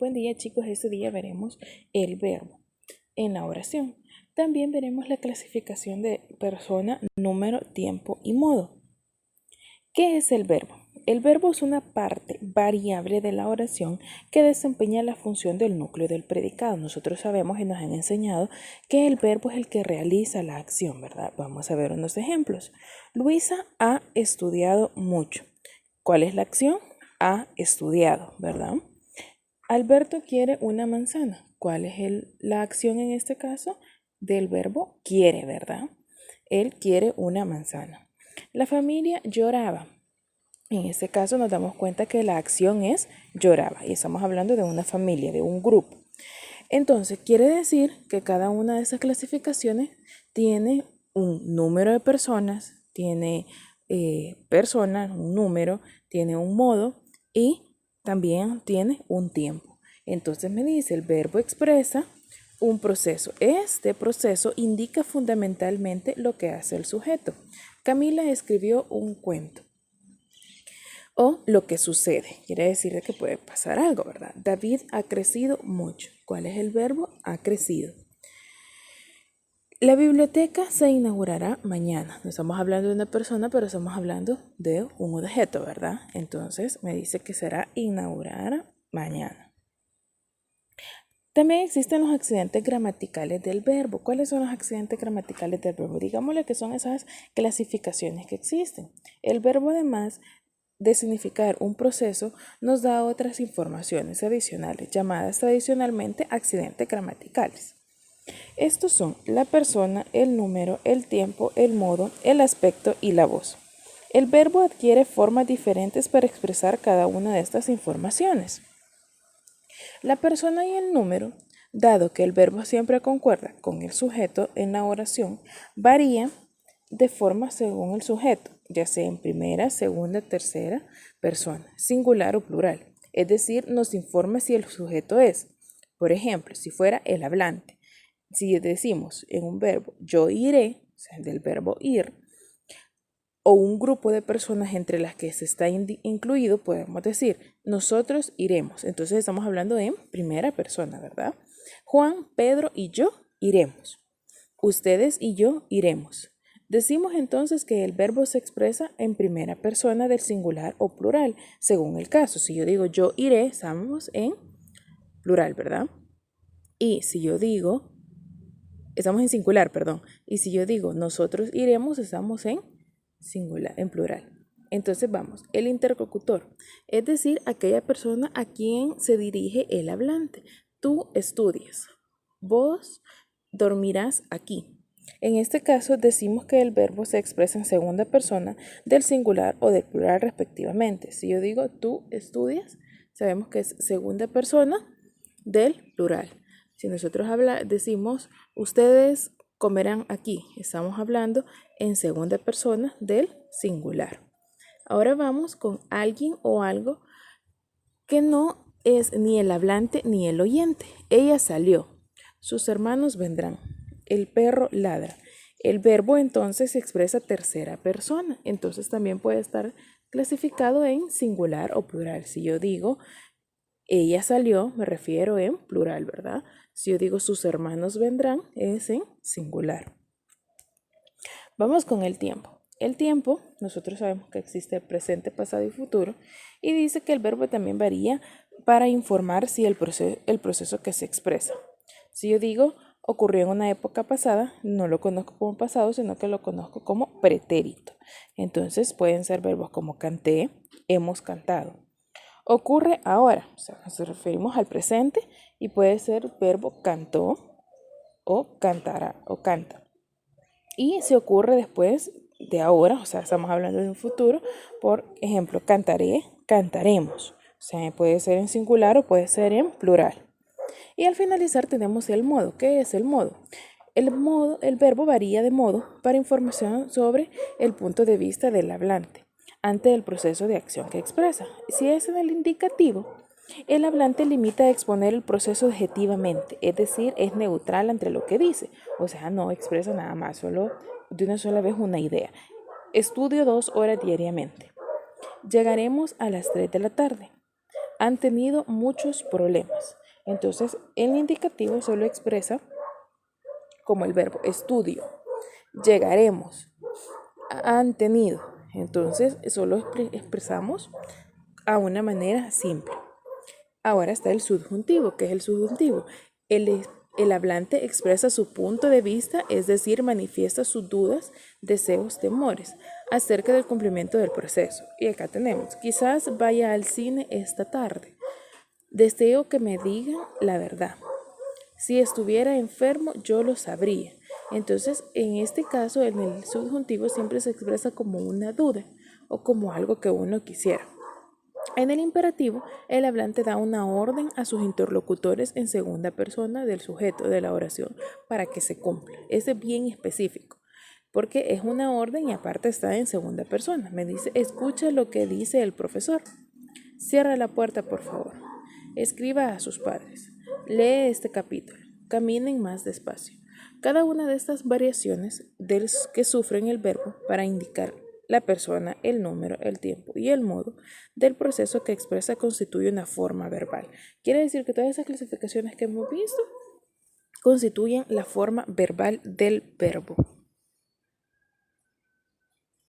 Buen día, chicos. Este día veremos el verbo en la oración. También veremos la clasificación de persona, número, tiempo y modo. ¿Qué es el verbo? El verbo es una parte variable de la oración que desempeña la función del núcleo del predicado. Nosotros sabemos y nos han enseñado que el verbo es el que realiza la acción, ¿verdad? Vamos a ver unos ejemplos. Luisa ha estudiado mucho. ¿Cuál es la acción? Ha estudiado, ¿verdad? Alberto quiere una manzana. ¿Cuál es la acción en este caso? Del verbo quiere, ¿verdad? Él quiere una manzana. La familia lloraba. En este caso nos damos cuenta que la acción es lloraba y estamos hablando de una familia, de un grupo. Entonces quiere decir que cada una de esas clasificaciones tiene un número de personas, tiene personas, un número, tiene un modo y también tiene un tiempo. Entonces me dice, el verbo expresa un proceso. Este proceso indica fundamentalmente lo que hace el sujeto. Camila escribió un cuento. O lo que sucede. Quiere decir que puede pasar algo, ¿verdad? David ha crecido mucho. ¿Cuál es el verbo? Ha crecido. La biblioteca se inaugurará mañana. No estamos hablando de una persona, pero estamos hablando de un objeto, ¿verdad? Entonces me dice que será inaugurar mañana. También existen los accidentes gramaticales del verbo. ¿Cuáles son los accidentes gramaticales del verbo? Digámosle que son esas clasificaciones que existen. El verbo, además de significar un proceso, nos da otras informaciones adicionales, llamadas tradicionalmente accidentes gramaticales. Estos son la persona, el número, el tiempo, el modo, el aspecto y la voz. El verbo adquiere formas diferentes para expresar cada una de estas informaciones. La persona y el número, dado que el verbo siempre concuerda con el sujeto en la oración, varía de forma según el sujeto, ya sea en primera, segunda, tercera persona, singular o plural. Es decir, nos informa si el sujeto es, por ejemplo, si fuera el hablante. Si decimos en un verbo yo iré, o sea, del verbo ir, o un grupo de personas entre las que se está incluido, podemos decir nosotros iremos. Entonces estamos hablando en primera persona, ¿verdad? Juan, Pedro y yo iremos. Ustedes y yo iremos. Decimos entonces que el verbo se expresa en primera persona del singular o plural, según el caso. Si yo digo yo iré, estamos en plural, ¿verdad? Y si yo digo, estamos en singular, perdón. Y si yo digo nosotros iremos, estamos en singular, en plural. Entonces vamos, el interlocutor, es decir, aquella persona a quien se dirige el hablante. Tú estudias, vos dormirás aquí. En este caso decimos que el verbo se expresa en segunda persona del singular o del plural respectivamente. Si yo digo tú estudias, sabemos que es segunda persona del plural. Si nosotros decimos ustedes comerán aquí, estamos hablando en segunda persona del singular. Ahora vamos con alguien o algo que no es ni el hablante ni el oyente. Ella salió. Sus hermanos vendrán. El perro ladra. El verbo entonces se expresa tercera persona. Entonces también puede estar clasificado en singular o plural. Si yo digo ella salió, me refiero en plural, ¿verdad? Si yo digo sus hermanos vendrán, es en singular. Vamos con el tiempo. El tiempo, nosotros sabemos que existe presente, pasado y futuro, y dice que el verbo también varía para informar si el proceso que se expresa. Si yo digo ocurrió en una época pasada, no lo conozco como pasado, sino que lo conozco como pretérito. Entonces pueden ser verbos como canté, hemos cantado. Ocurre ahora, o sea, nos referimos al presente y puede ser verbo cantó o cantará o canta. Y si ocurre después de ahora, o sea, estamos hablando de un futuro, por ejemplo, cantaré, cantaremos. O sea, puede ser en singular o puede ser en plural. Y al finalizar tenemos el modo. ¿Qué es el modo? El verbo varía de modo para información sobre el punto de vista del hablante ante el proceso de acción que expresa. Si es en el indicativo, el hablante limita a exponer el proceso objetivamente, es decir, es neutral entre lo que dice, o sea, no expresa nada más, solo de una sola vez una idea. Estudio 2 horas diariamente. Llegaremos a las 3 de la tarde. han tenido muchos problemas. Entonces, el indicativo solo expresa como el verbo estudio, llegaremos, han tenido. Entonces, solo expresamos a una manera simple. Ahora está el subjuntivo. ¿Qué es el subjuntivo? El hablante expresa su punto de vista, es decir, manifiesta sus dudas, deseos, temores acerca del cumplimiento del proceso. Y acá tenemos, quizás vaya al cine esta tarde. Deseo que me digan la verdad. Si estuviera enfermo, yo lo sabría. Entonces, en este caso, en el subjuntivo siempre se expresa como una duda o como algo que uno quisiera. En el imperativo, el hablante da una orden a sus interlocutores en segunda persona del sujeto de la oración para que se cumpla. Ese es bien específico, porque es una orden y aparte está en segunda persona. Me dice, escucha lo que dice el profesor. Cierra la puerta, por favor. Escriba a sus padres. Lee este capítulo. Caminen más despacio. Cada una de estas variaciones que sufren el verbo para indicar la persona, el número, el tiempo y el modo del proceso que expresa constituye una forma verbal. Quiere decir que todas esas clasificaciones que hemos visto constituyen la forma verbal del verbo.